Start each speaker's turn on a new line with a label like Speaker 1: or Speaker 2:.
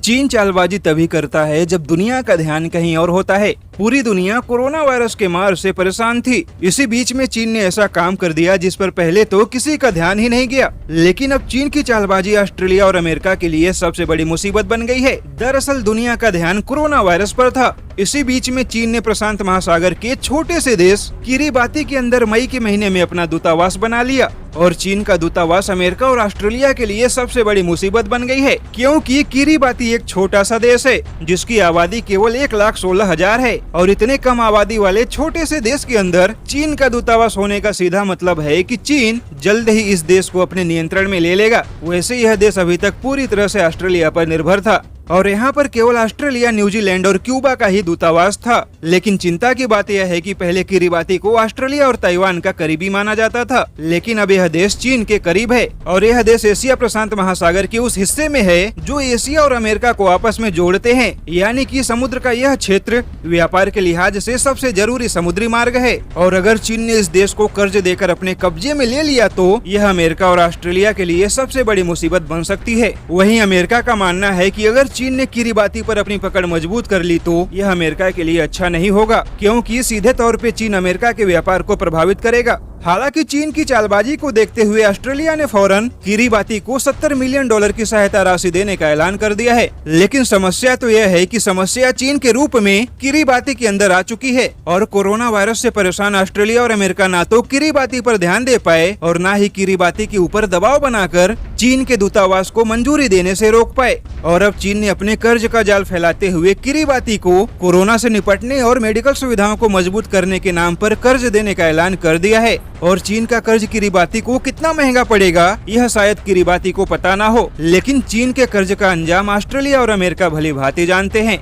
Speaker 1: चीन चालबाजी तभी करता है जब दुनिया का ध्यान कहीं और होता है। पूरी दुनिया कोरोना वायरस के मार से परेशान थी। इसी बीच में चीन ने ऐसा काम कर दिया जिस पर पहले तो किसी का ध्यान ही नहीं गया। लेकिन अब चीन की चालबाजी ऑस्ट्रेलिया और अमेरिका के लिए सबसे बड़ी मुसीबत बन गई है। दरअसल दुनिया का ध्यान कोरोना वायरस पर था। इसी बीच में चीन ने प्रशांत महासागर के छोटे से देश किरिबाती के अंदर मई के महीने में अपना दूतावास बना लिया और चीन का दूतावास अमेरिका और ऑस्ट्रेलिया के लिए सबसे बड़ी मुसीबत बन गई है, क्योंकि किरिबाती एक छोटा सा देश है जिसकी आबादी केवल 1,16,000 है और इतने कम आबादी वाले छोटे से देश के अंदर चीन का दूतावास होने का सीधा मतलब है कि चीन जल्द ही इस देश को अपने नियंत्रण में ले लेगा। वैसे यह देश अभी तक पूरी तरह से ऑस्ट्रेलिया पर निर्भर था और यहाँ पर केवल ऑस्ट्रेलिया, न्यूजीलैंड और क्यूबा का ही दूतावास था। लेकिन चिंता की बात यह है कि पहले किरिबाती को ऑस्ट्रेलिया और ताइवान का करीबी माना जाता था, लेकिन अब यह देश चीन के करीब है और यह देश एशिया प्रशांत महासागर के उस हिस्से में है जो एशिया और अमेरिका को आपस में जोड़ते हैं। यानी कि समुद्र का यह क्षेत्र व्यापार के लिहाज से सबसे जरूरी समुद्री मार्ग है और अगर चीन ने इस देश को कर्ज देकर अपने कब्जे में ले लिया तो यह अमेरिका और ऑस्ट्रेलिया के लिए सबसे बड़ी मुसीबत बन सकती है। वहीं अमेरिका का मानना है कि अगर चीन ने किरिबाती पर अपनी पकड़ मजबूत कर ली तो यह अमेरिका के लिए अच्छा नहीं होगा, क्योंकि सीधे तौर पे चीन अमेरिका के व्यापार को प्रभावित करेगा। हालांकि चीन की चालबाजी को देखते हुए ऑस्ट्रेलिया ने फौरन किरिबाती को $70 मिलियन की सहायता राशि देने का ऐलान कर दिया है। लेकिन समस्या तो यह है कि समस्या चीन के रूप में किरिबाती के अंदर आ चुकी है और कोरोना वायरस से परेशान ऑस्ट्रेलिया और अमेरिका ना तो किरिबाती पर ध्यान दे पाए और न ही किरिबाती के ऊपर दबाव बनाकर चीन के दूतावास को मंजूरी देने से रोक पाए। और अब चीन ने अपने कर्ज का जाल फैलाते हुए किरिबाती को कोरोना से निपटने और मेडिकल सुविधाओं को मजबूत करने के नाम पर कर्ज देने का ऐलान कर दिया है। और चीन का कर्ज किरिबाती को कितना महंगा पड़ेगा यह शायद किरिबाती को पता ना हो, लेकिन चीन के कर्ज का अंजाम ऑस्ट्रेलिया और अमेरिका भली भांति जानते हैं।